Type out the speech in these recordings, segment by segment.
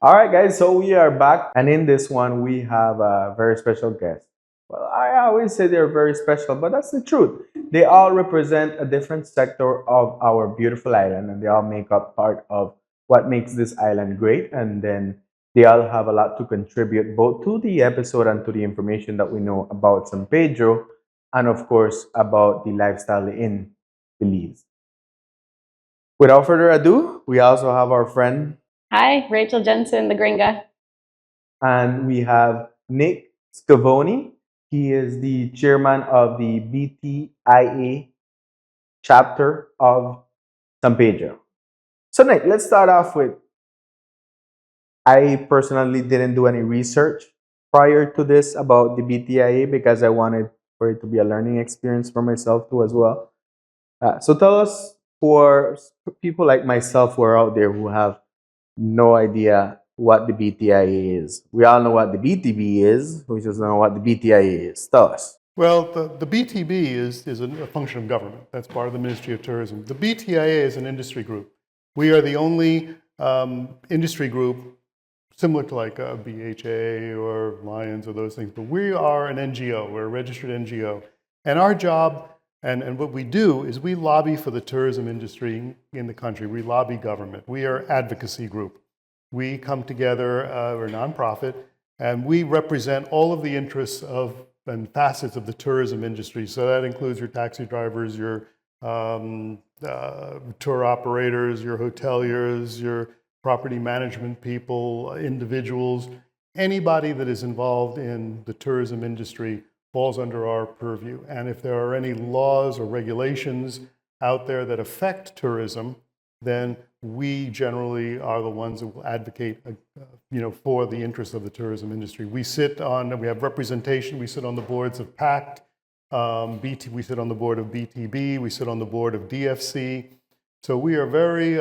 All right, guys, so we are back, and in this one, we have a very special guest. Well, I always say they're very special, but that's the truth. They all represent a different sector of our beautiful island, and they all make up part of what makes this island great. And then they all have a lot to contribute both to the episode and to the information that we know about San Pedro, and of course, about the lifestyle in Belize. Without further ado, we also have our friend Hi, Rachel Jensen, the gringa. and we have Nick Scavone. He is the chairman of the BTIA chapter of San Pedro. So, Nick, let's start off with I personally didn't do any research prior to this about the BTIA because I wanted for it to be a learning experience for myself too as well. So, tell us for people like myself who are out there who have no idea what the BTIA is. We all know what the BTB is. We just don't know what the BTIA is. Tell us. Well, the BTB is a function of government. That's part of the Ministry of Tourism. The BTIA is an industry group. We are the only industry group similar to like a BHA or Lions or those things, but we are an NGO. We're a registered NGO. And our job and what we do is we lobby for the tourism industry in the country. We lobby government. We are advocacy group. We come together, we're a nonprofit, and we represent all of the interests of and facets of the tourism industry. So that includes your taxi drivers, your tour operators, your hoteliers, your property management people, individuals. Anybody that is involved in the tourism industry falls under our purview. And if there are any laws or regulations out there that affect tourism, then we generally are the ones that will advocate, for the interests of the tourism industry. We have representation. We sit on the boards of PACT, we sit on the board of BTB, we sit on the board of DFC. So we are very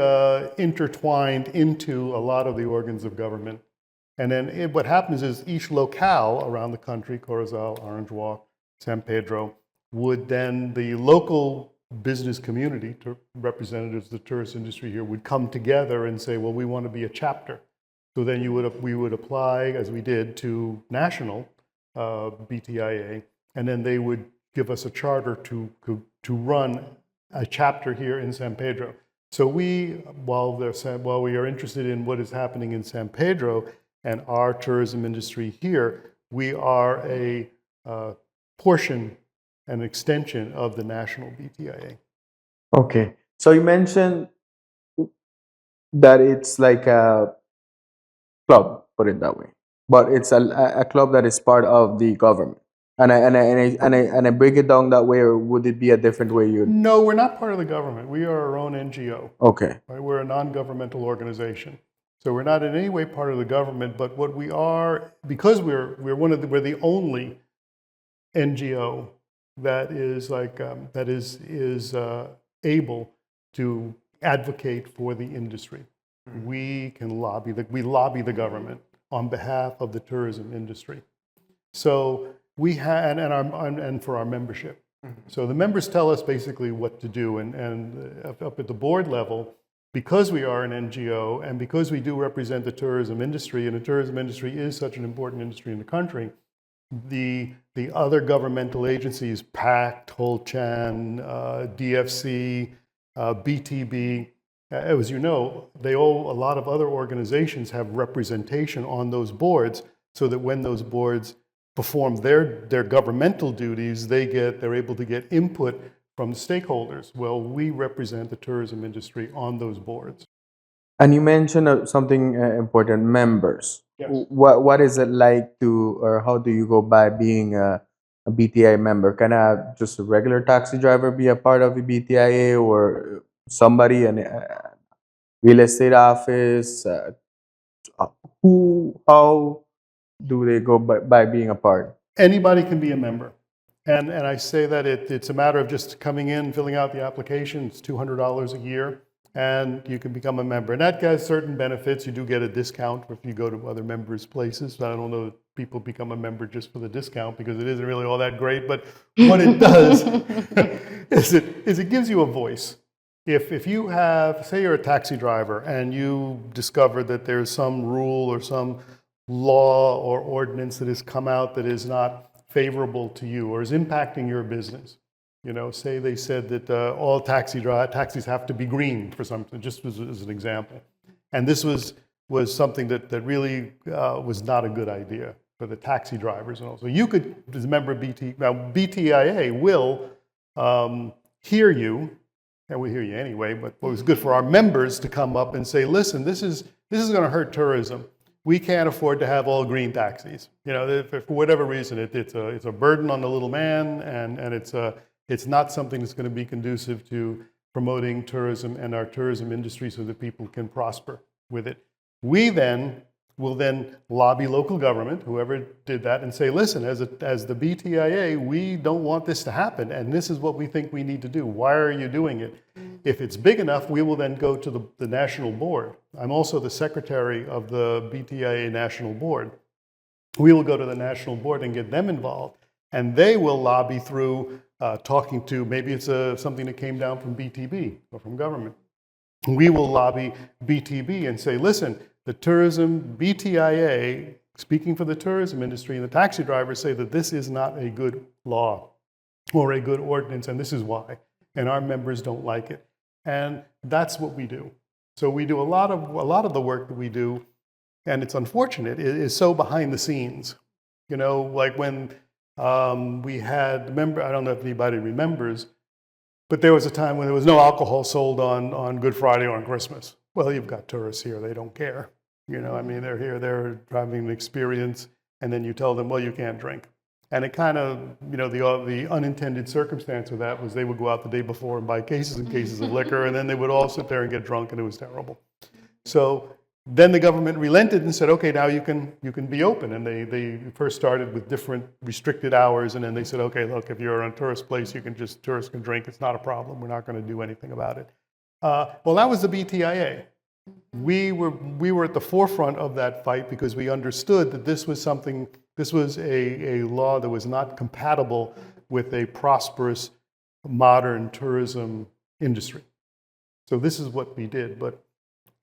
intertwined into a lot of the organs of government. And then what happens is each locale around the country, Corozal, Orange Walk, San Pedro, would then the local business community, representatives of the tourist industry here, would come together and say, well, we want to be a chapter. So then we would apply, as we did, to national BTIA, and then they would give us a charter to run a chapter here in San Pedro. So while we are interested in what is happening in San Pedro and our tourism industry here, we are a portion, an extension of the national BTIA. Okay. So you mentioned that it's like a club, put it that way, but it's a club that is part of the government. And I break it down that way, or would it be a different way? No, we're not part of the government. We are our own NGO. Okay. Right? We're a non-governmental organization. So we're not in any way part of the government, but what we are, because we're the only NGO that is able to advocate for the industry. We lobby the government on behalf of the tourism industry. So we have and for our membership. So the members tell us basically what to do, and up at the board level, because we are an NGO and because we do represent the tourism industry, and the tourism industry is such an important industry in the country, the other governmental agencies, PACT, Holchan, DFC, BTB, as you know, a lot of other organizations have representation on those boards, so that when those boards perform their governmental duties, they're able to get input from stakeholders. Well, we represent the tourism industry on those boards. And you mentioned something important: members. Yes. What is it like or how do you go by being a BTIA member? Can just a regular taxi driver be a part of the BTIA, or somebody in a real estate office? How do they go by being a part? Anybody can be a member. And I say that it's a matter of just coming in, filling out the application. It's $200 a year, and you can become a member. And that has certain benefits. You do get a discount if you go to other members' places. I don't know that people become a member just for the discount, because it isn't really all that great. But what it does is it gives you a voice. If you have, say you're a taxi driver and you discover that there's some rule or some law or ordinance that has come out that is not favorable to you or is impacting your business, say they said that all taxis have to be green for something, just as an example. And this was something that really was not a good idea for the taxi drivers and all. So you could, as a member of BTIA will hear you, and we hear you anyway, but it was good for our members to come up and say, listen, this is going to hurt tourism. We can't afford to have all green taxis. For whatever reason, it's a burden on the little man, and it's not something that's going to be conducive to promoting tourism and our tourism industry so that people can prosper with it. We will then lobby local government, whoever did that, and say, listen, as the BTIA, we don't want this to happen, and this is what we think we need to do. Why are you doing it? If it's big enough, we will then go to the national board. I'm also the secretary of the BTIA National Board. We will go to the national board and get them involved, and they will lobby through talking to, maybe it's something that came down from BTB or from government. We will lobby BTB and say, listen, the tourism, BTIA, speaking for the tourism industry, and the taxi drivers say that this is not a good law or a good ordinance, and this is why. And our members don't like it. And that's what we do. So we do a lot of the work that we do, and it's unfortunate, it is so behind the scenes. Like when we had, I don't know if anybody remembers, but there was a time when there was no alcohol sold on Good Friday or on Christmas. Well, you've got tourists here, they don't care. They're here, they're having an experience, and then you tell them, well, you can't drink. And it kind of, the unintended circumstance of that was they would go out the day before and buy cases and cases of liquor, and then they would all sit there and get drunk, and it was terrible. So then the government relented and said, okay, now you can be open. And they first started with different restricted hours, and then they said, okay, look, if you're in a tourist place, tourists can drink, it's not a problem, we're not going to do anything about it. Well, that was the BTIA. We were at the forefront of that fight because we understood that this was a law that was not compatible with a prosperous modern tourism industry. So this is what we did, but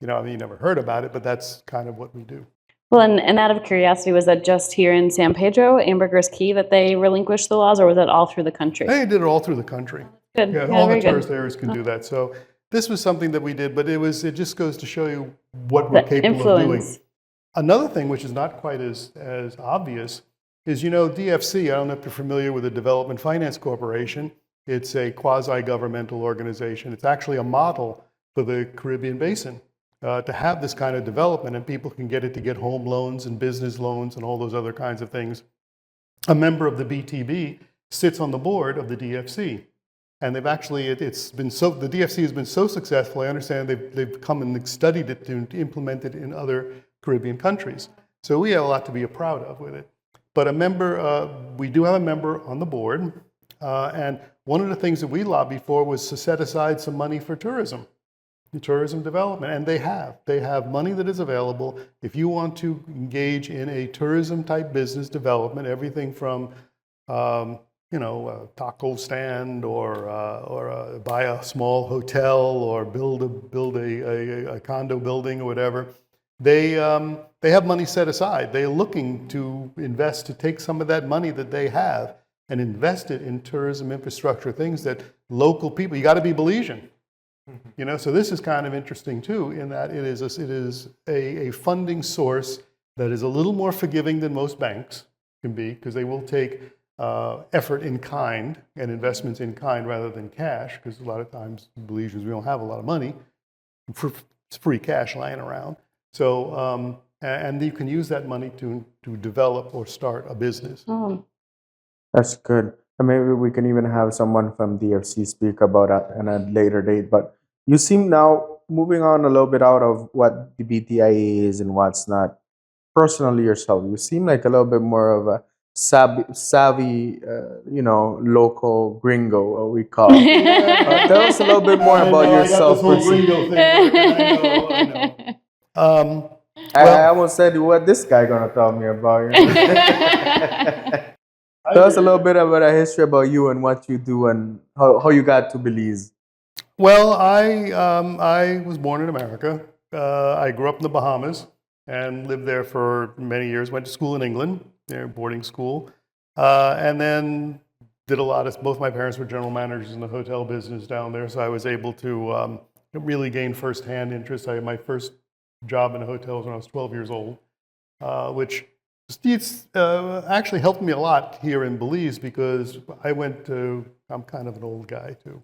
you never heard about it, but that's kind of what we do. Well, and out of curiosity, was that just here in San Pedro, Ambergris Caye, that they relinquished the laws, or was it all through the country? They did it all through the country. Good. Yeah, all the tourist areas can do that. So this was something that we did, but it just goes to show you what we're capable of doing. Another thing, which is not quite as obvious, is DFC. I don't know if you're familiar with the Development Finance Corporation. It's a quasi-governmental organization. It's actually a model for the Caribbean Basin to have this kind of development, and people can get home loans and business loans and all those other kinds of things. A member of the BTB sits on the board of the DFC. And they've actually, the DFC has been so successful, I understand they've come and studied it to implement it in other Caribbean countries. So we have a lot to be proud of with it. But we do have a member on the board, and one of the things that we lobbied for was to set aside some money for tourism development, and they have money that is available. If you want to engage in a tourism type business development, everything from a taco stand or buy a small hotel or build a condo building or whatever. They have money set aside. They're looking to invest, to take some of that money that they have and invest it in tourism infrastructure, things that local people, you got to be Belizean. So this is kind of interesting too, in that it is a funding source that is a little more forgiving than most banks can be, because they will take effort in kind and investments in kind rather than cash, because a lot of times Belizeans, we don't have a lot of money. It's free cash lying around. So, and you can use that money to develop or start a business. That's good. And maybe we can even have someone from DFC speak about that at a later date. But you seem now, moving on a little bit out of what the BTIA is and what's not, personally yourself, you seem like a little bit more of a savvy local gringo, what we call. Tell us a little bit more about yourself. I got this whole gringo thing. I know. I almost said, what this guy gonna tell me about? Tell us a little bit about a history about you and what you do and how you got to Belize. Well, I was born in America. I grew up in the Bahamas and lived there for many years. Went to school in England, boarding school, and then did a lot of. Both my parents were general managers in the hotel business down there, so I was able to really gain firsthand interest. My first job in a hotel was when I was 12 years old, which it's actually helped me a lot here in Belize because I'm kind of an old guy too.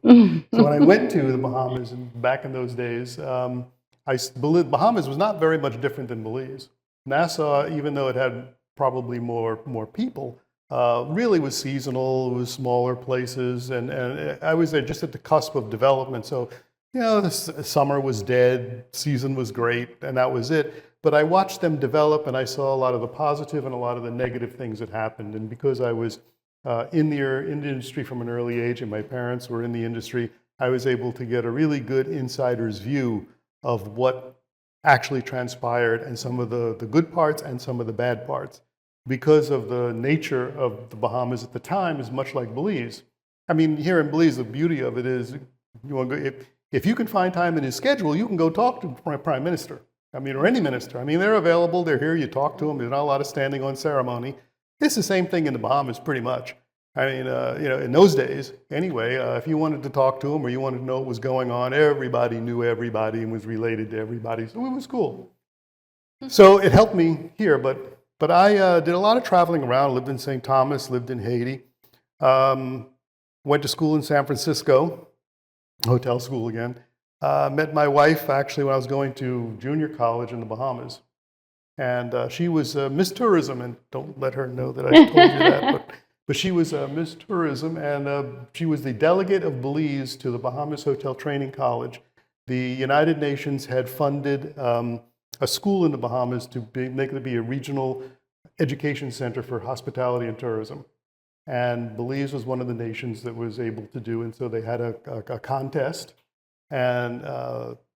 So when I went to the Bahamas and back in those days, Bahamas was not very much different than Belize. Nassau, even though it had probably more people, really was seasonal. It was smaller places, and I was there just at the cusp of development. So, the summer was dead, season was great, and that was it. But I watched them develop, and I saw a lot of the positive and a lot of the negative things that happened. And because I was in the industry from an early age, and my parents were in the industry, I was able to get a really good insider's view of what actually transpired and some of the good parts and some of the bad parts. Because of the nature of the Bahamas at the time is much like Belize. I mean, here in Belize, the beauty of it is, you want to go, if you can find time in his schedule, you can go talk to the Prime Minister. I mean, or any minister. I mean, they're available, they're here, you talk to them, there's not a lot of standing on ceremony. It's the same thing in the Bahamas, pretty much. I mean, in those days, anyway, if you wanted to talk to them or you wanted to know what was going on, everybody knew everybody and was related to everybody, so it was cool. So it helped me here, but I did a lot of traveling around, lived in St. Thomas, lived in Haiti, went to school in San Francisco, hotel school again. Met my wife actually when I was going to junior college in the Bahamas. And she was Miss Tourism, and don't let her know that I told you that, but she was Miss Tourism, and she was the delegate of Belize to the Bahamas Hotel Training College. The United Nations had funded a school in the Bahamas to make it be a regional education center for hospitality and tourism. And Belize was one of the nations that was able to do, and so they had a contest, and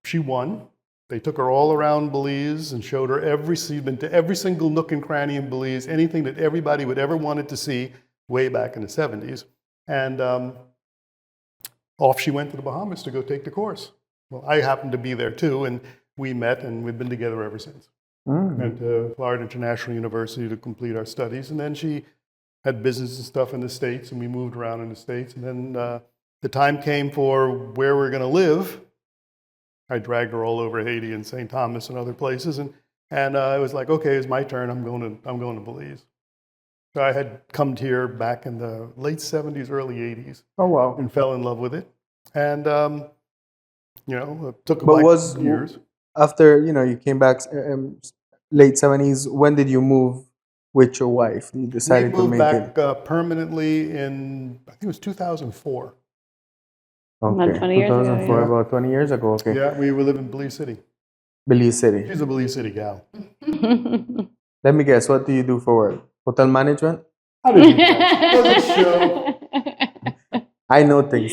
she won. They took her all around Belize and showed her every single nook and cranny in Belize, anything that everybody would ever wanted to see way back in the 70s. And off she went to the Bahamas to go take the course. Well, I happened to be there too, and we met, and we've been together ever since. Went to Florida International University to complete our studies, and then she had business and stuff in the States, and we moved around in the States. And then the time came for where we're going to live. I dragged her all over Haiti and St. Thomas and other places, and I was like, okay, it's my turn. I'm going to Belize. So I had come here back in the late 70s, early 80s. Oh wow! And fell in love with it, and it took years. After you came back late 70s, when did you move with your wife? You decided We moved to make back permanently in, I think it was 2004. About Okay, 20 years ago, 2004, yeah. about 20 years ago. Okay, Yeah, we were living in Belize City. Belize City. She's a Belize City gal. Let me guess. What do you do for work? Hotel management? How did you guess? Was it show? I know things.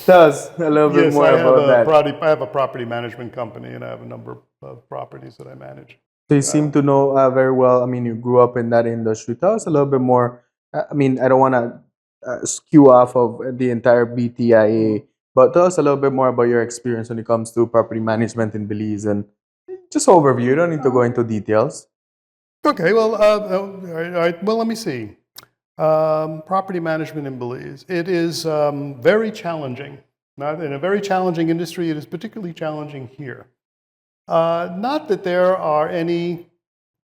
Tell us a little bit more about that. I have a property management company, and I have a number of properties that I manage. So you seem to know very well. I mean, you grew up in that industry. Tell us a little bit more. I mean, I don't want to skew off of the entire BTIA, but tell us a little bit more about your experience when it comes to property management in Belize, and just overview. You don't need to go into details. Okay, well, all right. Well, let me see. Property management in Belize. It is very challenging. Not in a very challenging industry. It is particularly challenging here. Not that there are any,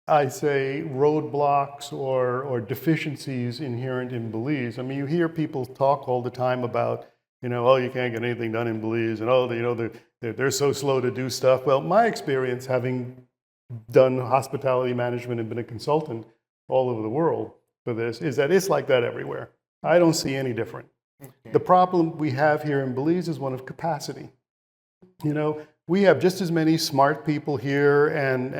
I say, roadblocks or deficiencies inherent in Belize. I mean, you hear people talk all the time about, oh, you can't get anything done in Belize, and oh, they're so slow to do stuff. Well, my experience, having done hospitality management and been a consultant all over the world for this, is that it's like that everywhere. I don't see any different. Okay. The problem we have here in Belize is one of capacity. We have just as many smart people here and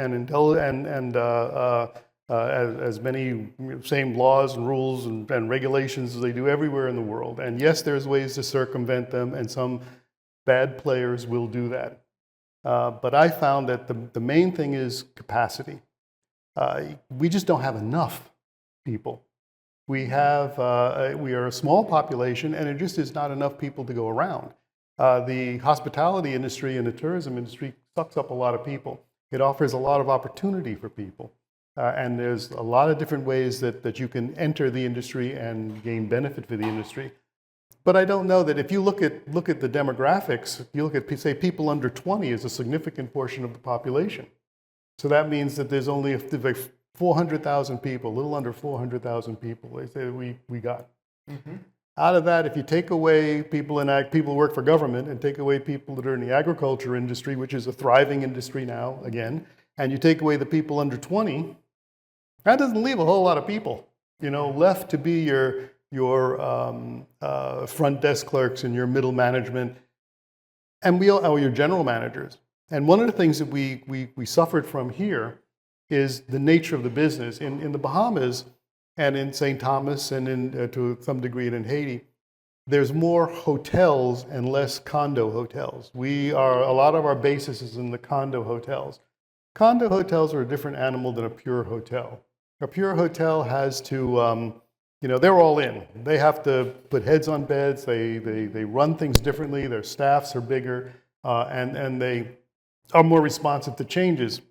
as many same laws and rules and regulations as they do everywhere in the world. And yes, there's ways to circumvent them, and some bad players will do that. But I found that the main thing is capacity. We just don't have enough people. We are a small population, and it just is not enough people to go around. The hospitality industry and the tourism industry sucks up a lot of people. It offers a lot of opportunity for people. And there's a lot of different ways that you can enter the industry and gain benefit for the industry. But I don't know that if you look at the demographics, you look at, say, people under 20 is a significant portion of the population. So that means that there's only like 400,000 people, a little under 400,000 people, they say that we got. Mm-hmm. Out of that, if you take away people who work for government and take away people that are in the agriculture industry, which is a thriving industry now, again, and you take away the people under 20, that doesn't leave a whole lot of people, left to be your front desk clerks and your middle management, and your general managers. And one of the things that we suffered from here is the nature of the business. In the Bahamas and in St. Thomas and to some degree in Haiti, there's more hotels and less condo hotels. A lot of our basis is in the condo hotels. Condo hotels are a different animal than a pure hotel. A pure hotel has to, they're all in. They have to put heads on beds. They run things differently. Their staffs are bigger, and they are more responsive to changes.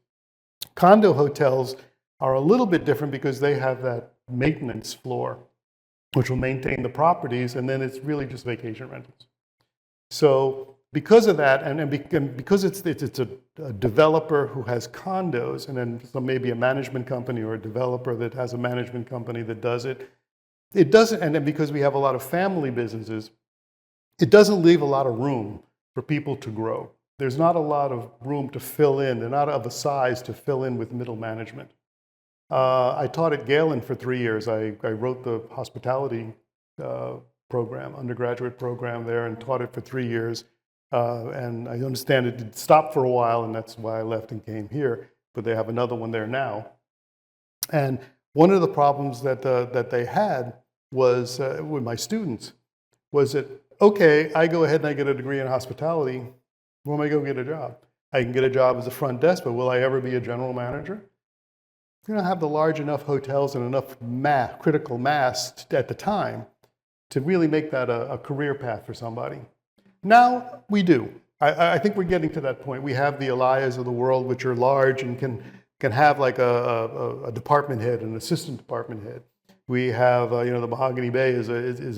Condo hotels are a little bit different because they have that maintenance floor, which will maintain the properties, and then it's really just vacation rentals. So because of that, and because it's a developer who has condos, and then maybe a management company or a developer that has a management company that does it, it doesn't, and then because we have a lot of family businesses, it doesn't leave a lot of room for people to grow. There's not a lot of room to fill in. They're not of a size to fill in with middle management. I taught at Galen for 3 years. I wrote the hospitality program, undergraduate program there, and taught it for 3 years. And I understand it did stop for a while, and that's why I left and came here. But they have another one there now. And one of the problems that they had was with my students was that, okay, I go ahead and I get a degree in hospitality. Where am I going to get a job? I can get a job as a front desk, but will I ever be a general manager? We don't have the large enough hotels and enough critical mass at the time to really make that a career path for somebody. Now we do. I think we're getting to that point. We have the Elias of the world, which are large and can have like a department head, an assistant department head. We have, the Mahogany Bay is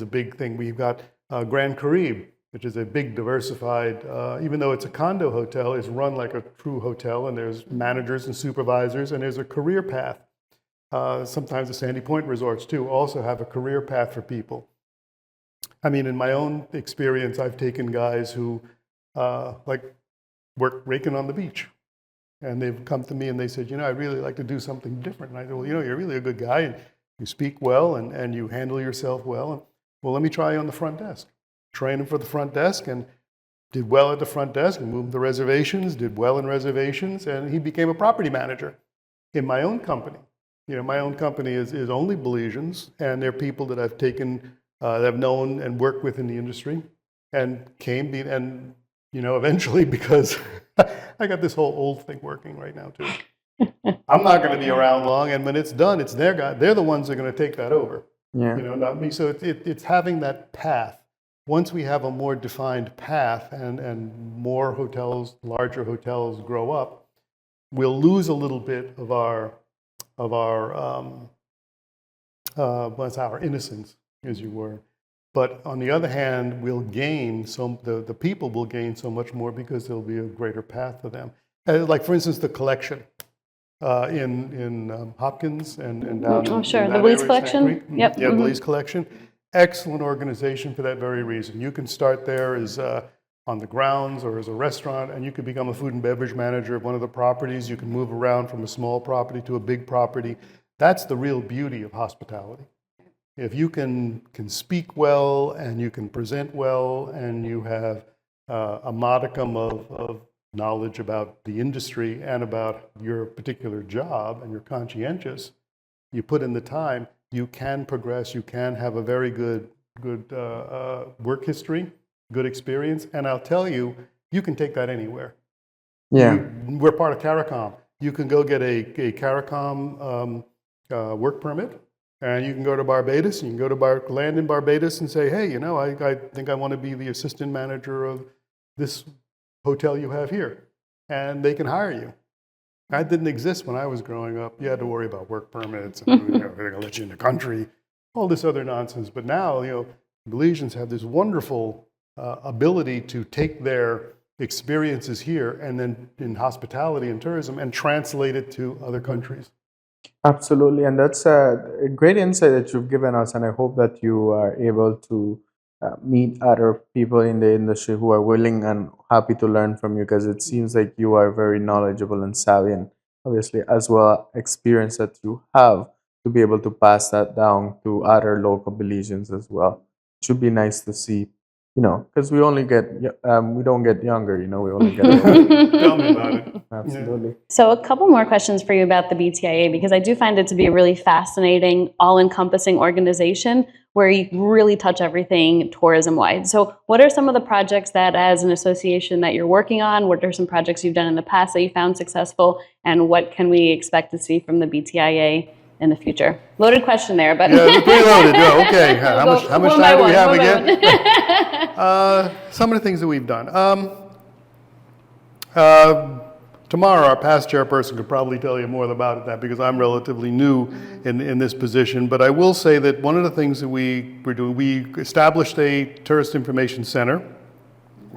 a big thing. We've got Grand Caribe, which is a big diversified, even though it's a condo hotel, it's run like a true hotel, and there's managers and supervisors, and there's a career path. Sometimes the Sandy Point resorts too also have a career path for people. I mean, in my own experience, I've taken guys who work raking on the beach. And they've come to me and they said, I'd really like to do something different. And I said, well, you're really a good guy, and you speak well, and you handle yourself well. And, well, let me try you on the front desk. Trained him for the front desk and did well at the front desk and moved the reservations, did well in reservations, and he became a property manager in my own company. My own company is only Belizeans, and they're people that I've taken, that I've known and worked with in the industry, and eventually, because I got this whole old thing working right now too. I'm not going to be around long, and when it's done, it's their guy. They're the ones that are going to take that over. Yeah. Not me. So it's having that path. Once we have a more defined path and more hotels, larger hotels grow up, we'll lose a little bit of our innocence, as you were. But on the other hand, we'll gain the people will gain so much more because there'll be a greater path for them. Like for instance, the collection in Hopkins and down. Oh, sure, in the that Belize area, collection. Creek. Yep. Yeah, Mhm. Belize collection. Excellent organization for that very reason. You can start there as on the grounds or as a restaurant, and you could become a food and beverage manager of one of the properties. You can move around from a small property to a big property. That's the real beauty of hospitality. If you can speak well and you can present well and you have a modicum of knowledge about the industry and about your particular job and you're conscientious, you put in the time, you can progress, you can have a very good work history, good experience, and I'll tell you, you can take that anywhere. Yeah. We're part of CARICOM. You can go get a CARICOM work permit, And you can go to Barbados, and you can go to land in Barbados and say, hey, I think I want to be the assistant manager of this hotel you have here. And they can hire you. That didn't exist when I was growing up. You had to worry about work permits, and they're going to let you in the country, all this other nonsense. But now, Belizeans have this wonderful ability to take their experiences here and then in hospitality and tourism and translate it to other countries. Absolutely, and that's a great insight that you've given us, and I hope that you are able to meet other people in the industry who are willing and happy to learn from you, because it seems like you are very knowledgeable and savvy, and obviously as well experience that you have to be able to pass that down to other local Belizeans as well. It should be nice to see, because we only get we don't get younger, we only get older. Tell me about it. Absolutely. So a couple more questions for you about the BTIA, because I do find it to be a really fascinating, all-encompassing organization where you really touch everything tourism-wide. So what are some of the projects that, as an association, that you're working on? What are some projects you've done in the past that you found successful? And what can we expect to see from the BTIA in the future? Loaded question there, but... Yeah, preloaded. Yeah, okay. How much time do we have again? Some of the things that we've done. Tomorrow, our past chairperson could probably tell you more about that, because I'm relatively new in this position. But I will say that one of the things that we were doing, we established a tourist information center,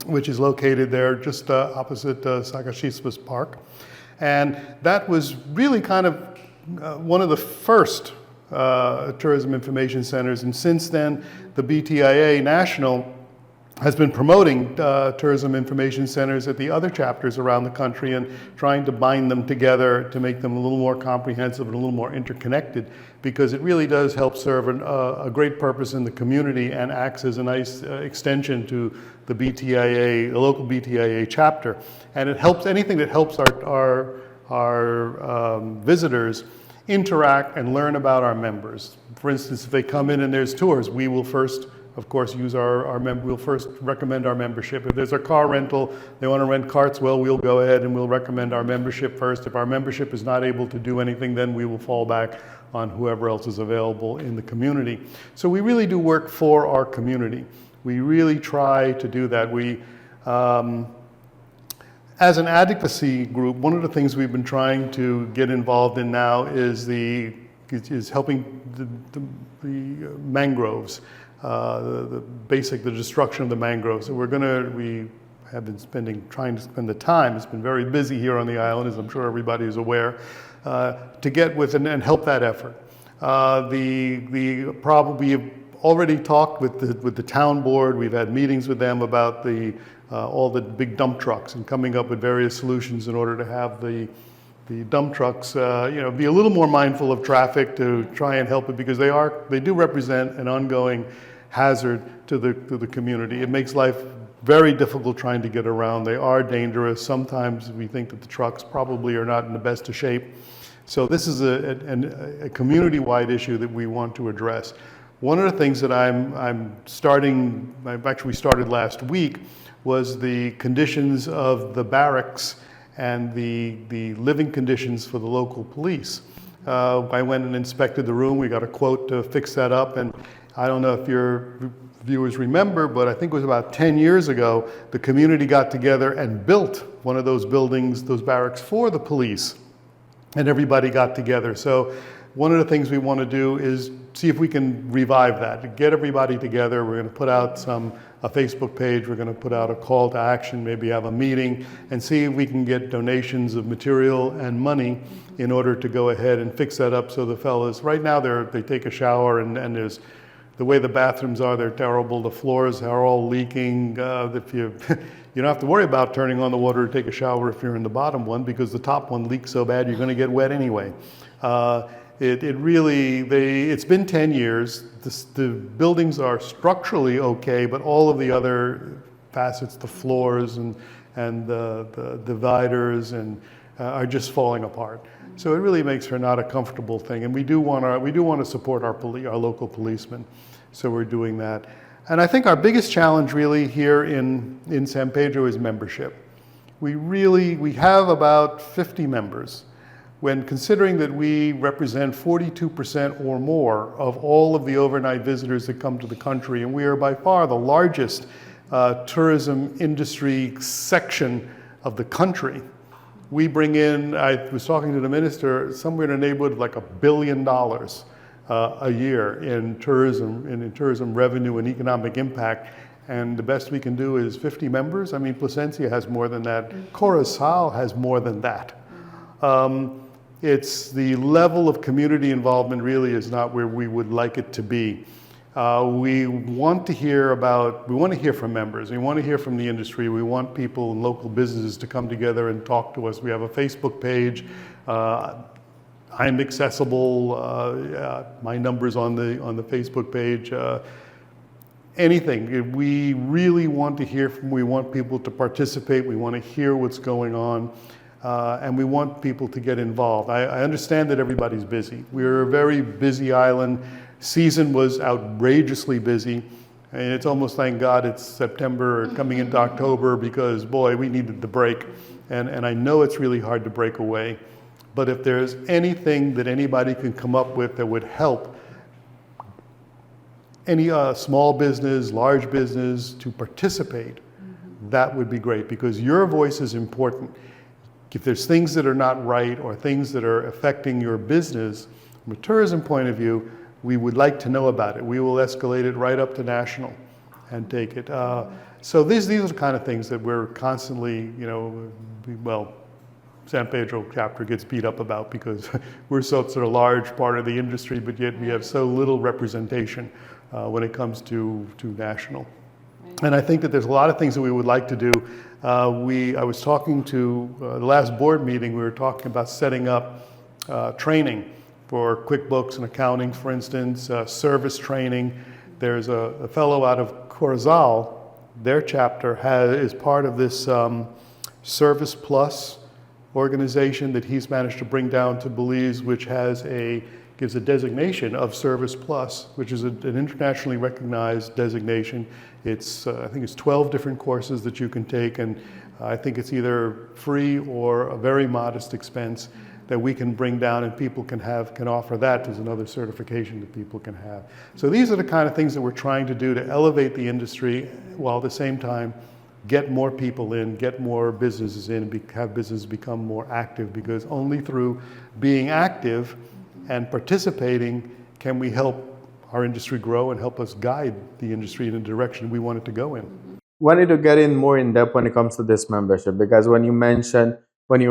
which is located there just opposite Sakashispas Park. And that was really kind of one of the first tourism information centers. And since then, the BTIA National has been promoting tourism information centers at the other chapters around the country and trying to bind them together to make them a little more comprehensive and a little more interconnected, because it really does help serve a great purpose in the community and acts as a nice extension to the BTIA, the local BTIA chapter. And it helps, anything that helps our visitors interact and learn about our members. For instance, if they come in and there's tours, we will first, of course, use we'll first recommend our membership. If there's a car rental, they want to rent carts, well, we'll go ahead and we'll recommend our membership first. If our membership is not able to do anything, then we will fall back on whoever else is available in the community. So we really do work for our community. We really try to do that. We, as an advocacy group, one of the things we've been trying to get involved in now is helping the mangroves. The destruction of the mangroves. So we have been trying to spend the time, it's been very busy here on the island, as I'm sure everybody is aware, to get with and help that effort. We have already talked with the town board. We've had meetings with them about all the big dump trucks and coming up with various solutions in order to have the dump trucks, be a little more mindful of traffic to try and help it, because they do represent an ongoing hazard to the community. It makes life very difficult trying to get around. They are dangerous. Sometimes we think that the trucks probably are not in the best of shape. So this is a community-wide issue that we want to address. One of the things that we started last week, was the conditions of the barracks and the living conditions for the local police. I went and inspected the room. We got a quote to fix that up, and I don't know if your viewers remember, but I think it was about 10 years ago, the community got together and built one of those buildings, those barracks, for the police, and everybody got together. So one of the things we want to do is see if we can revive that, get everybody together. We're going to put out a Facebook page. We're going to put out a call to action, maybe have a meeting, and see if we can get donations of material and money in order to go ahead and fix that up. So the fellas, right now they take a shower, and there's, the way the bathrooms are, they're terrible. The floors are all leaking. If you don't have to worry about turning on the water to take a shower if you're in the bottom one, because the top one leaks so bad you're going to get wet anyway. It's been 10 years. The buildings are structurally okay, but all of the other facets, the floors and the dividers are just falling apart. So it really makes for not a comfortable thing. And we do want to support our local policemen. So we're doing that. And I think our biggest challenge really here in San Pedro is membership. We have about 50 members. when considering that we represent 42% or more of all of the overnight visitors that come to the country, and we are by far the largest tourism industry section of the country. We bring in, I was talking to the minister, somewhere in the neighborhood of like $1 billion a year in tourism revenue and economic impact. And the best we can do is 50 members. I mean, Placencia has more than that. Corozal has more than that. It's the level of community involvement really is not where we would like it to be. We want to hear from members. We want to hear from the industry. We want people and local businesses to come together and talk to us. We have a Facebook page. I'm accessible. My number's on the Facebook page. Anything. We really want to hear from. We want people to participate. We want to hear what's going on. And we want people to get involved. I understand that everybody's busy. We're a very busy island. Season was outrageously busy. And it's almost, thank God, it's September coming into October because, boy, we needed the break. And I know it's really hard to break away. But if there's anything that anybody can come up with that would help any small business, large business to participate, that would be great because your voice is important. If there's things that are not right or things that are affecting your business, from a tourism point of view, we would like to know about it. We will escalate it right up to national and take it. So these are the kind of things that we're constantly, San Pedro chapter gets beat up about because we're such a large part of the industry, but yet we have so little representation when it comes to national. And I think that there's a lot of things that we would like to do. I was talking to the last board meeting, we were talking about setting up training for QuickBooks and accounting, for instance, service training. There's a fellow out of Corozal, their chapter is part of this Service Plus organization that he's managed to bring down to Belize, which gives a designation of Service Plus, which is an internationally recognized designation. I think it's 12 different courses that you can take, and I think it's either free or a very modest expense that we can bring down and people can offer that as another certification that people can have. So these are the kind of things that we're trying to do to elevate the industry while at the same time get more people in, get more businesses in, and have businesses become more active, because only through being active and participating can we help our industry grow and help us guide the industry in the direction we want it to go in. Wanted to get in more in depth when it comes to this membership, because when you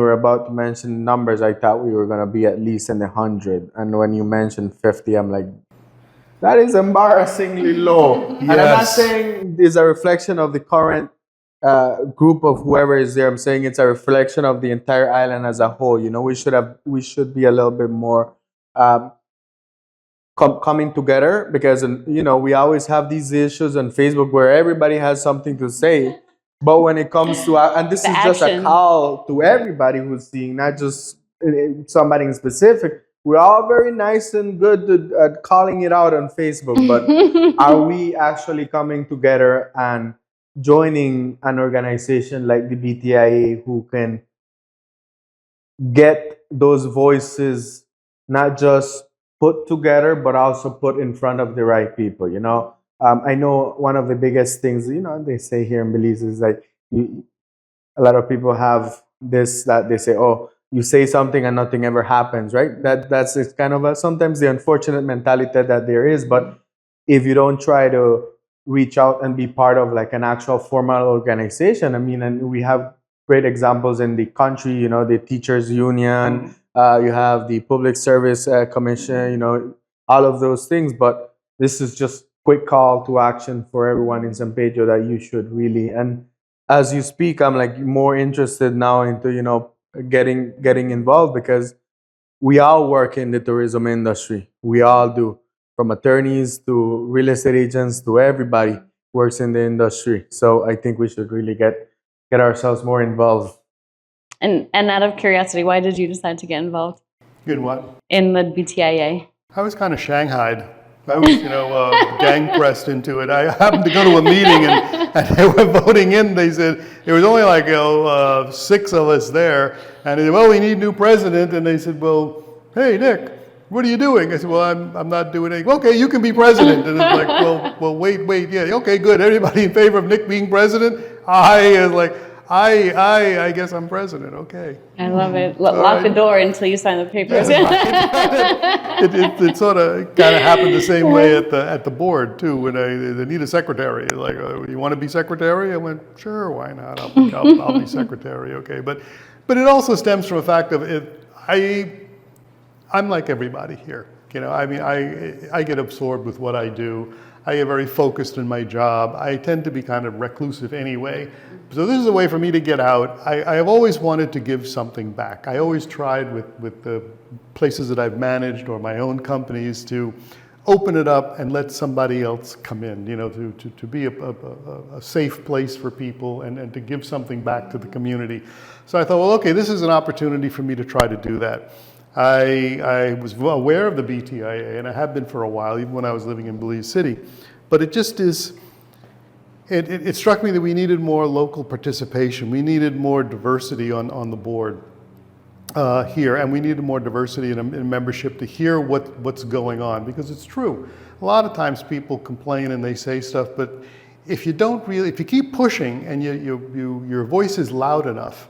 were about to mention numbers, I thought we were going to be at least in the 100. And when you mentioned 50, I'm like, that is embarrassingly low. Yes. And I'm not saying it's a reflection of the current group of whoever is there. I'm saying it's a reflection of the entire island as a whole. We should be a little bit more coming together, because we always have these issues on Facebook where everybody has something to say, but when it comes to and this is just a call to everybody who's seeing, not just somebody in specific. We're all very nice and good at calling it out on Facebook, but are we actually coming together and joining an organization like the BTIA who can get those voices not just put together, but also put in front of the right people? I know one of the biggest things, they say here in Belize is like, a lot of people have this, that they say, oh, you say something and nothing ever happens, right? That's it's kind of sometimes the unfortunate mentality that there is. But if you don't try to reach out and be part of like an actual formal organization, and we have great examples in the country, the Teachers Union, you have the Public Service Commission, all of those things. But this is just quick call to action for everyone in San Pedro that you should really, and as you speak, I'm like more interested now into, getting involved, because we all work in the tourism industry. We all do, from attorneys to real estate agents to everybody works in the industry. So I think we should really get ourselves more involved. And out of curiosity, why did you decide to get involved? In what? In the BTIA. I was kind of shanghaied I was, gang pressed into it. I happened to go to a meeting and they were voting in. They said, there was only like, 6 of us there. And they said, well, we need a new president. And they said, well, hey, Nick, what are you doing? I said, well, I'm not doing anything. Okay, you can be president. And it's like, well, wait, yeah, okay, good. Everybody in favor of Nick being president? I guess I'm president. Okay. I love it. Lock the door until you sign the papers. It sort of kind of happened the same way at the board too. When they need a secretary, like, you want to be secretary? I went, sure, why not? I'll be secretary. Okay, but it also stems from a fact of it. I'm like everybody here. I get absorbed with what I do. I get very focused in my job. I tend to be kind of reclusive anyway. So this is a way for me to get out. I have always wanted to give something back. I always tried with the places that I've managed or my own companies to open it up and let somebody else come in, to be a safe place for people and to give something back to the community. So I thought, well, okay, this is an opportunity for me to try to do that. I was aware of the BTIA, and I have been for a while, even when I was living in Belize City. But it just is, it struck me that we needed more local participation. We needed more diversity on the board here, and we needed more diversity in membership to hear what's going on, because it's true. A lot of times people complain and they say stuff, but if you keep pushing and your voice is loud enough,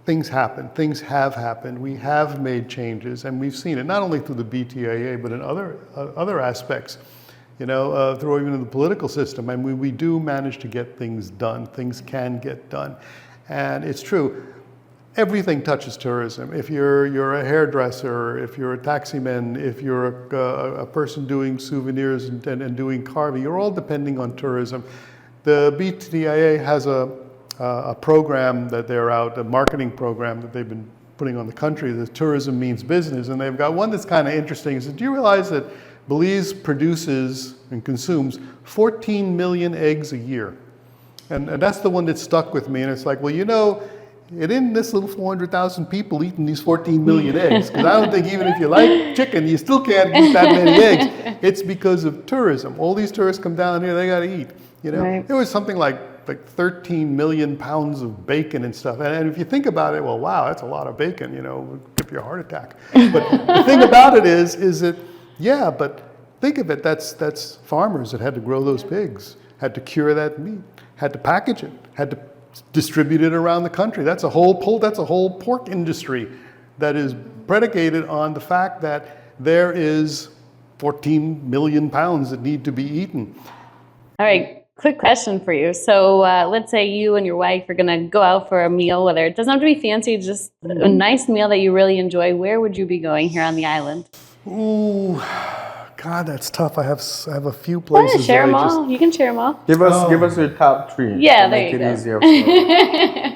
things happen. Things have happened. We have made changes, and we've seen it not only through the BTIA, but in other aspects. Through even the political system. And we do manage to get things done. Things can get done, and it's true. Everything touches tourism. If you're a hairdresser, if you're a taximan, if you're a person doing souvenirs and doing carving, you're all depending on tourism. The BTIA has a program that they're out, a marketing program that they've been putting on the country, the Tourism Means Business, and they've got one that's kind of interesting. Do you realize that Belize produces and consumes 14 million eggs a year? And that's the one that stuck with me, and it's like, well, it isn't this little 400,000 people eating these 14 million eggs, because I don't think even if you like chicken, you still can't eat that many eggs. It's because of tourism. All these tourists come down here, they got to eat. Right. There was something like 13 million pounds of bacon and stuff. And if you think about it, well, wow, that's a lot of bacon, it'll give you a heart attack. But the thing about it is that, yeah, but think of it, that's farmers that had to grow those pigs, had to cure that meat, had to package it, had to distribute it around the country. That's a whole pork industry that is predicated on the fact that there is 14 million pounds that need to be eaten. All right. Quick question for you. So let's say you and your wife are going to go out for a meal, whether it doesn't have to be fancy, just a nice meal that you really enjoy. Where would you be going here on the island? Ooh, God, that's tough. I have a few places. Share them all. You can share them all. Give us your top 3. Yeah, to there make you it go. easier for you.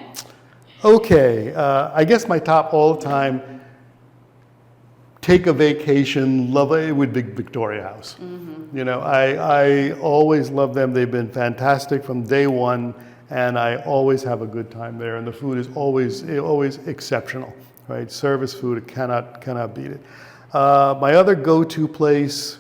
Okay, I guess my top all the time, take a vacation, love it would be Victoria House. Mm-hmm. I always love them. They've been fantastic from day one, and I always have a good time there. And the food is always exceptional, right? Service food, cannot beat it. My other go-to place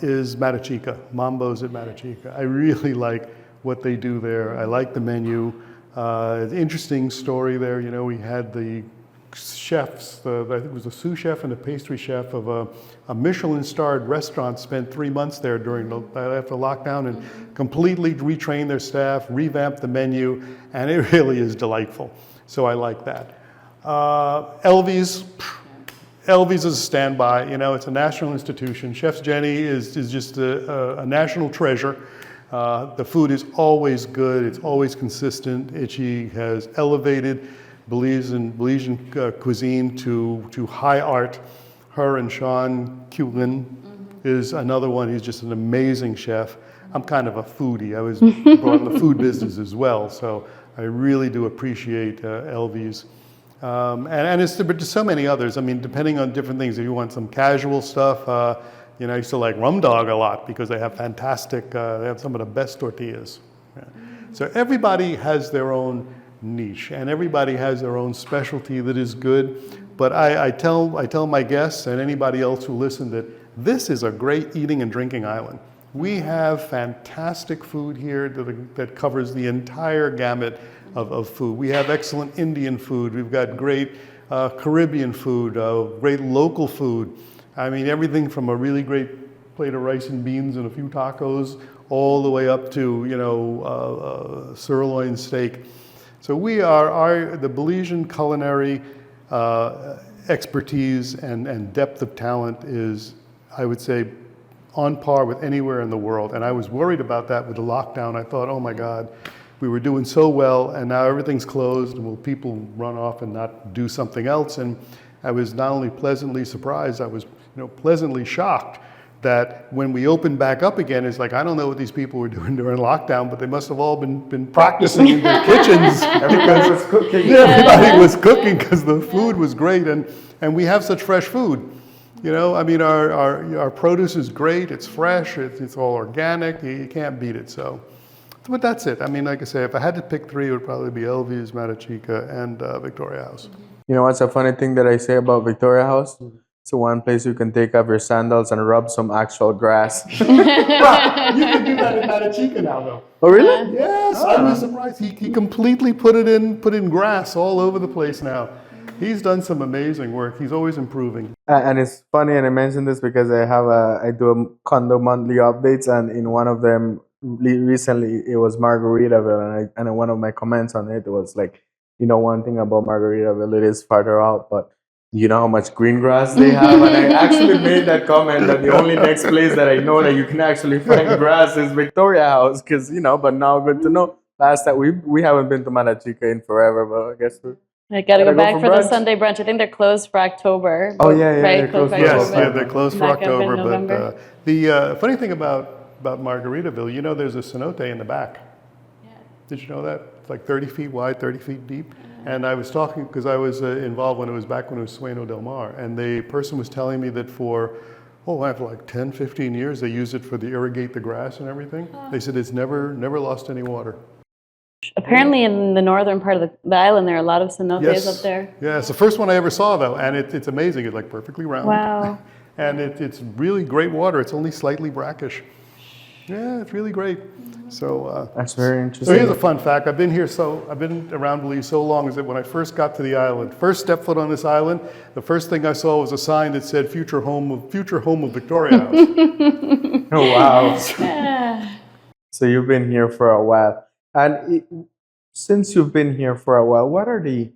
is Matachica, Mambo's at Matachica. I really like what they do there. I like the menu. Interesting story there. We had the chefs, I think it was a sous chef and a pastry chef of a Michelin-starred restaurant, spent 3 months there after lockdown and completely retrained their staff, revamped the menu, and it really is delightful. So I like that. Elvy's is a standby. It's a national institution. Chef Jenny is just a national treasure. The food is always good. It's always consistent. She has elevated Belizean cuisine to high art. Her and Sean Culin is another one. He's just an amazing chef. I'm kind of a foodie. I was brought in the food business as well, so I really do appreciate Elvy's. And it's just so many others. I mean, depending on different things. If you want some casual stuff, I used to like Rum Dog a lot because they have fantastic, they have some of the best tortillas. Yeah. So everybody has their own niche, and everybody has their own specialty that is good. But I tell my guests and anybody else who listen that this is a great eating and drinking island. We have fantastic food here that covers the entire gamut of food. We have excellent Indian food. We've got great Caribbean food, great local food. I mean, everything from a really great plate of rice and beans and a few tacos, all the way up to, you know, sirloin steak. So we are, the Belizean culinary expertise and depth of talent is, I would say, on par with anywhere in the world. And I was worried about that with the lockdown. I thought, oh my God, we were doing so well and now everything's closed, and will people run off and not do something else? And I was not only pleasantly surprised, I was, you know, pleasantly shocked that when we opened back up again, it's like, I don't know what these people were doing during lockdown, but they must have all been practicing in their kitchens. Everybody was cooking. Yeah, everybody was cooking because the food was great, and we have such fresh food. You know, I mean, our produce is great, it's fresh, it's all organic, you can't beat it, so. But that's it. I mean, like I say, if I had to pick three, it would probably be Elvis, Matachica, and Victoria House. You know what's a funny thing that I say about Victoria House? It's the one place you can take off your sandals and rub some actual grass. You can do that in Matachica now, though. Oh, really? Yes, I was surprised. He completely put in grass all over the place now. He's done some amazing work. He's always improving. And it's funny, and I mentioned this because I do a condo monthly updates, and in one of them recently it was Margaritaville, and one of my comments on it was like, you know, one thing about Margaritaville, it is farther out, but you know how much green grass they have? And I actually made that comment that the only next place that I know that you can actually find grass is Victoria House, because, you know, but now good to know. Last time we haven't been to Matachica in forever, but I guess I gotta go back for the brunch. Sunday brunch. I think they're closed for October. Oh, yeah, right? they're closed for Yes, October. yeah, they're closed for Back up in October. November. But the funny thing about Margaritaville, you know, there's a cenote in the back. Yeah. Did you know that? It's like 30 feet wide, 30 feet deep. And I was talking, because I was involved when it was Sueno del Mar, and the person was telling me that for like 10, 15 years, they use it for the irrigate the grass and everything. They said it's never lost any water. Apparently in the northern part of the island, there are a lot of cenotes up there. Yeah, it's the first one I ever saw, though, and it's amazing. It's like perfectly round. Wow. And it's really great water. It's only slightly brackish. Yeah, it's really great. So That's very so interesting. here's a fun fact. I've been around Belize so long is that when I first got to the island, first step foot on this island, the first thing I saw was a sign that said future home of Victoria House. Oh, wow. So you've been here for a while. And since you've been here for a while, what are the,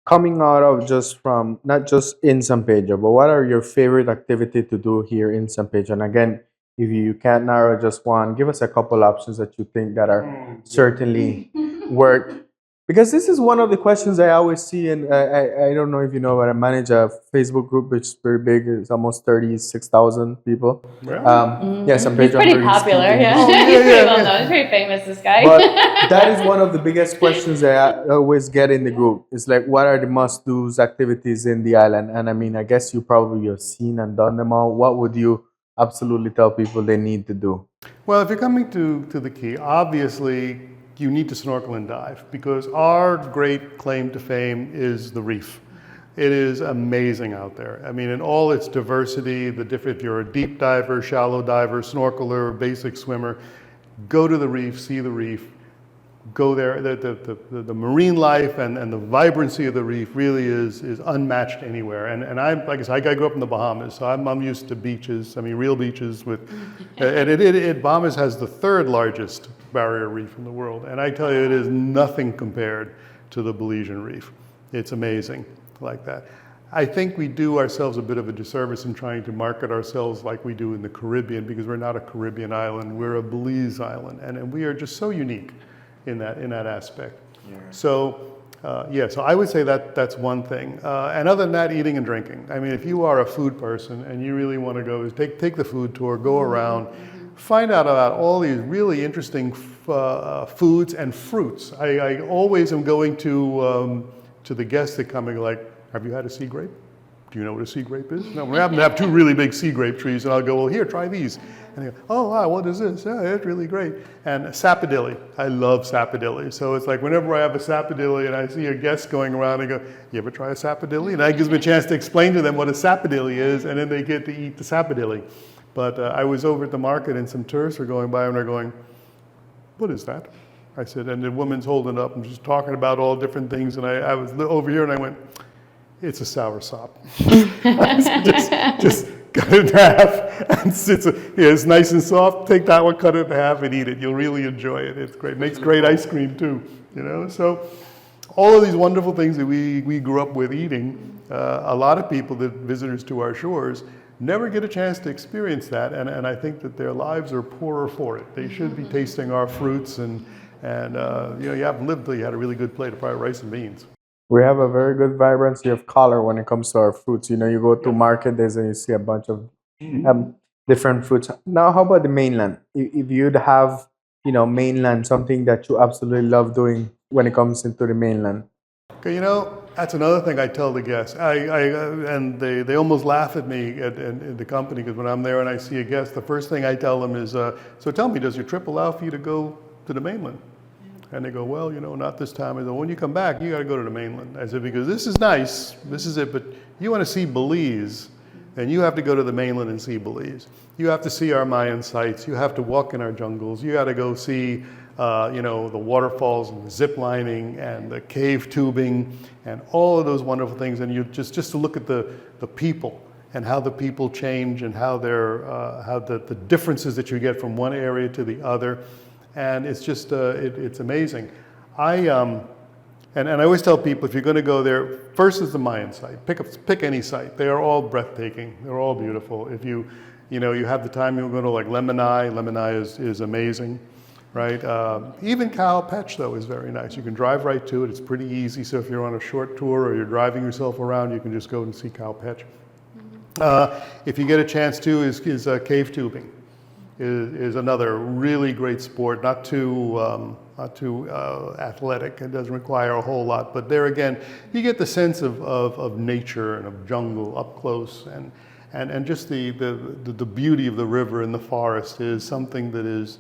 coming out of just from, not just in San Pedro, but what are your favorite activity to do here in San Pedro? And again, if you can't narrow just one, give us a couple options that you think that are certainly worth. Because this is one of the questions I always see, and I don't know if you know, but I manage a Facebook group which is very big. It's almost 36,000 people. Really? Yes, San He's Pedro. pretty popular, yeah. Oh, yeah, He's pretty yeah, well yeah. known. He's pretty famous, this guy. But that is one of the biggest questions I always get in the group. It's like, what are the must-dos activities in the island? And I mean, I guess you probably have seen and done them all. What would you absolutely tell people they need to do? Well, if you're coming to the Key, obviously you need to snorkel and dive, because our great claim to fame is the reef. It is amazing out there. I mean, in all its diversity, if you're a deep diver, shallow diver, snorkeler, basic swimmer, go to the reef, see the reef, go there. The marine life and the vibrancy of the reef really is unmatched anywhere. And like I said, I grew up in the Bahamas, so I'm used to beaches. I mean, real beaches with, and Bahamas has the third largest barrier reef in the world. And I tell you, it is nothing compared to the Belizean reef. It's amazing like that. I think we do ourselves a bit of a disservice in trying to market ourselves like we do in the Caribbean, because we're not a Caribbean island, we're a Belize island, and we are just so unique in that aspect. Yeah. So so I would say that's one thing. And other than that, eating and drinking. I mean, if you are a food person and you really want to go, take the food tour, go around, find out about all these really interesting foods and fruits. I always am going to the guests that come and like, have you had a sea grape? do you know what a sea grape is? No, we happen to have two really big sea grape trees, and I'll go, well, here, try these. And they go, oh, wow, what is this? Yeah, it's really great. And sapodilly, I love sapodilly. So it's like whenever I have a sapodilly and I see a guest going around, I go, you ever try a sapodilly? And that gives me a chance to explain to them what a sapodilly is, and then they get to eat the sapodilly. But I was over at the market, and some tourists were going by, and they're going, what is that? I said, and the woman's holding up and just talking about all different things, and I was over here, and I went, it's a sour sop. just cut it in half, and it's nice and soft. Take that one, cut it in half, and eat it. You'll really enjoy it. It's great. Makes great ice cream too. You know, so all of these wonderful things that we grew up with eating. A lot of people, that visitors to our shores, never get a chance to experience that, and I think that their lives are poorer for it. They should be tasting our fruits, and you know, you haven't lived till you had a really good plate of fried rice and beans. We have a very good vibrancy of color when it comes to our fruits. You know, you go to market days and you see a bunch of different fruits. Now, how about the mainland? If you'd have, you know, mainland, something that you absolutely love doing when it comes into the mainland. Okay, you know, that's another thing I tell the guests. And they almost laugh at me at the company, because when I'm there and I see a guest, the first thing I tell them is, so tell me, does your trip allow for you to go to the mainland? And they go, well, you know, not this time. I go, when you come back, you got to go to the mainland. I said, because this is nice, this is it, but you want to see Belize, then you have to go to the mainland and see Belize. You have to see our Mayan sites. You have to walk in our jungles. You got to go see, you know, the waterfalls and the zip lining and the cave tubing and all of those wonderful things. And you just to look at the people and how the people change and how how the differences that you get from one area to the other. And it's just, it's amazing. And I always tell people, if you're going to go there, first is the Mayan site. Pick any site. They are all breathtaking. They're all beautiful. If you have the time, you'll go to like Lemonai. Lemonai is amazing, right? Even Calpech, though, is very nice. You can drive right to it. It's pretty easy. So if you're on a short tour or you're driving yourself around, you can just go and see Calpech. If you get a chance to, is cave tubing. Is another really great sport, not too athletic. It doesn't require a whole lot, but there again, you get the sense of nature and of jungle up close, and just the beauty of the river and the forest is something that is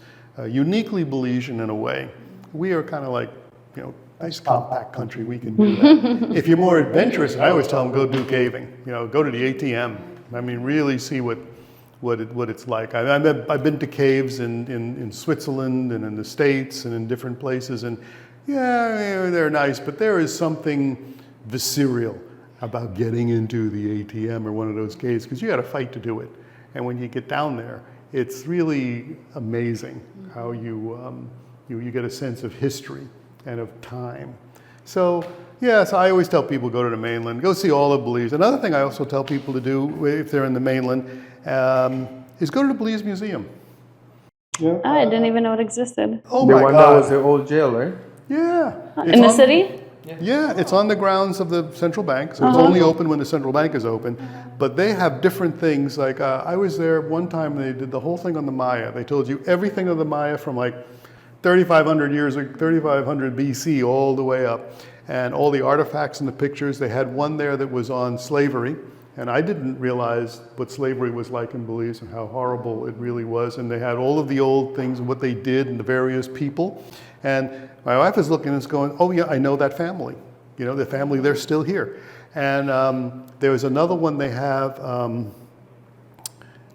uniquely Belizean in a way. We are kind of like, you know, nice compact country. We can do that. If you're more adventurous, I always tell them, go do caving. You know, go to the ATM. I mean, really see what it's like. I've been to caves in Switzerland and in the States and in different places, and yeah, they're nice, but there is something visceral about getting into the ATM or one of those caves, because you got to fight to do it. And when you get down there, it's really amazing how you get a sense of history and of time. So yes, I always tell people, go to the mainland, go see all of Belize. Another thing I also tell people to do if they're in the mainland is go to the Belize Museum. Yeah. Oh, I didn't even know it existed. Oh my God. The one that was the old jail, right? Yeah. In the city? Yeah, it's on the grounds of the central bank, so it's only open when the central bank is open. But they have different things. Like I was there one time, they did the whole thing on the Maya. They told you everything of the Maya from like 3,500 BC all the way up. And all the artifacts and the pictures. They had one there that was on slavery. And I didn't realize what slavery was like in Belize and how horrible it really was. And they had all of the old things and what they did and the various people. And my wife is looking and is going, oh yeah, I know that family. You know, the family, they're still here. And there was another one they have,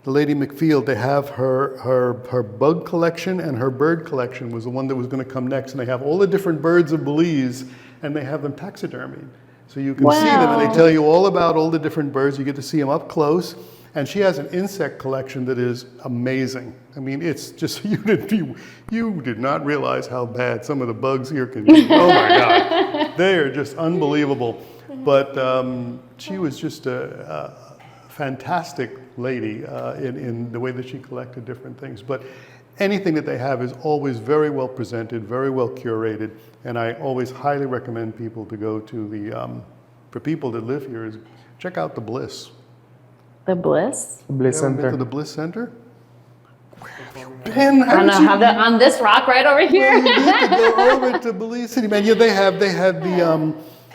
the lady McField, they have her bug collection, and her bird collection was the one that was going to come next. And they have all the different birds of Belize, and they have them taxidermied. So you can see them, and they tell you all about all the different birds. You get to see them up close. And she has an insect collection that is amazing. I mean, it's just, you did not realize how bad some of the bugs here can be. Oh my God. They are just unbelievable. But she was just a fantastic lady in the way that she collected different things. But anything that they have is always very well presented, very well curated, and I always highly recommend people to go to for people that live here, is check out the Bliss. The Bliss? Bliss Been Center. to the Bliss Center? Where have you been? I don't know, on this rock right over here? You need to go over to Belize City, man. Yeah, they had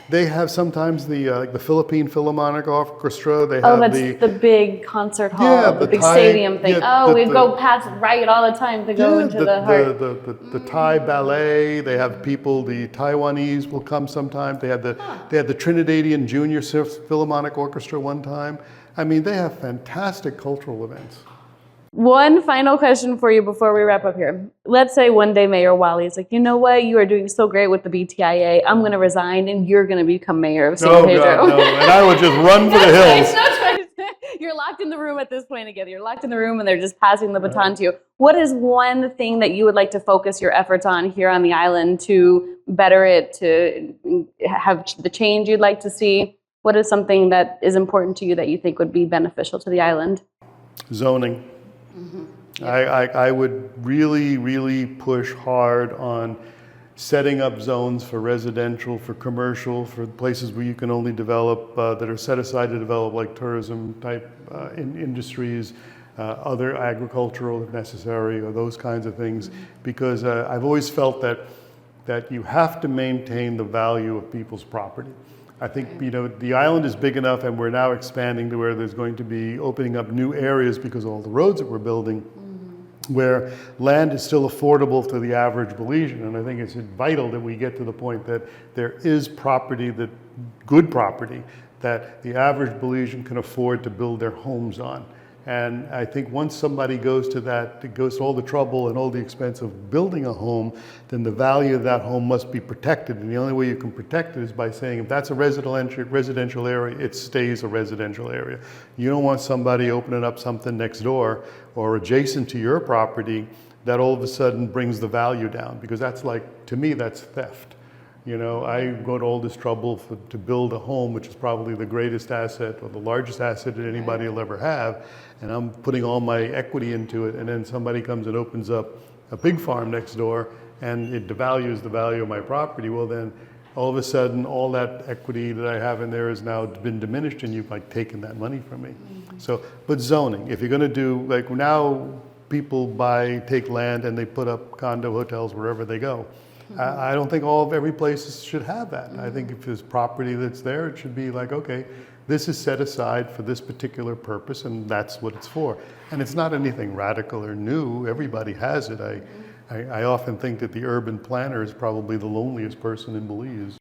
They have sometimes like the Philippine Philharmonic Orchestra. They Oh, have that's the big concert hall, Yeah, the the big Thai- stadium thing. yeah, Oh, the- we the- go past right all the time to go into the heart. the Thai ballet. They have people. The Taiwanese will come sometimes. They had the Trinidadian Junior Philharmonic Orchestra one time. I mean, they have fantastic cultural events. One final question for you before we wrap up here. Let's say one day Mayor Wally is like, you know what, you are doing so great with the BTIA. I'm going to resign and you're going to become mayor of San Pedro. God, no! And I would just run for the hills. You're locked in the room at this point together. You're locked in the room and they're just passing the baton to you. What is one thing that you would like to focus your efforts on here on the island to better it, to have the change you'd like to see? What is something that is important to you that you think would be beneficial to the island? Zoning. I would really push hard on setting up zones for residential, for commercial, for places where you can only develop, that are set aside to develop like tourism type industries, other agricultural if necessary, or those kinds of things. Because I've always felt that you have to maintain the value of people's property. I think, the island is big enough, and we're now expanding to where there's going to be opening up new areas because of all the roads that we're building, where land is still affordable to the average Belizean. And I think it's vital that we get to the point that there is property, good property, that the average Belizean can afford to build their homes on. And I think once somebody goes to all the trouble and all the expense of building a home, then the value of that home must be protected. And the only way you can protect it is by saying, if that's a residential area, it stays a residential area. You don't want somebody opening up something next door or adjacent to your property that all of a sudden brings the value down, because that's to me, that's theft. I go to all this trouble to build a home, which is probably the greatest asset or the largest asset that anybody will ever have. And I'm putting all my equity into it. And then somebody comes and opens up a pig farm next door and it devalues the value of my property. Well, then all of a sudden, all that equity that I have in there has now been diminished, and you've taken that money from me. So, but zoning, if you're going to do, now people take land and they put up condo hotels wherever they go. I don't think every place should have that. I think if there's property that's there, it should be okay, this is set aside for this particular purpose, and that's what it's for. And it's not anything radical or new. Everybody has it. I often think that the urban planner is probably the loneliest person in Belize.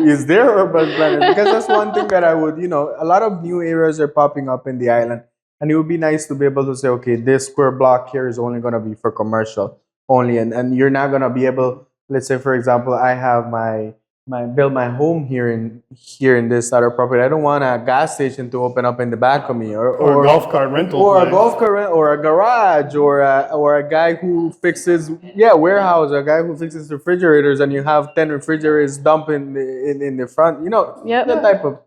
Is there urban planners? Because that's one thing that I would, a lot of new areas are popping up in the island, and it would be nice to be able to say, okay, this square block here is only going to be for commercial only, and you're not going to be able, let's say for example, I have build my home here in this other property. I don't want a gas station to open up in the back of me, or a golf cart rental or place. a golf cart, or a garage, or a guy who fixes warehouse, a guy who fixes refrigerators, and you have 10 refrigerators dumped in the front. That type of.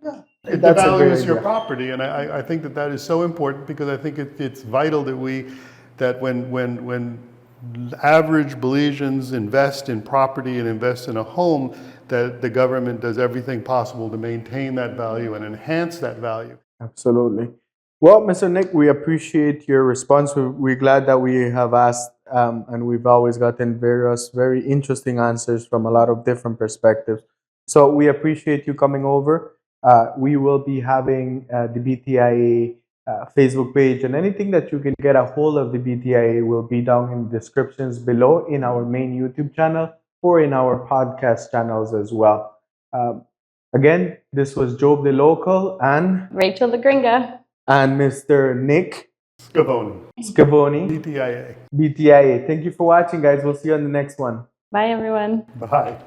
It That's a great devalues your idea. property, and I think that is so important, because I think it's vital that when average Belizeans invest in property and invest in a home, that the government does everything possible to maintain that value and enhance that value. Absolutely. Well, Mr. Nick, we appreciate your response. We're glad that we have asked, and we've always gotten various very interesting answers from a lot of different perspectives. So we appreciate you coming over. We will be having the BTIA Facebook page, and anything that you can get a hold of the BTIA will be down in the descriptions below in our main YouTube channel or in our podcast channels as well. Again, this was Job the Local and Rachel the Gringa. And Mr. Nick Scavone. BTIA. BTIA. Thank you for watching, guys. We'll see you on the next one. Bye, everyone. Bye.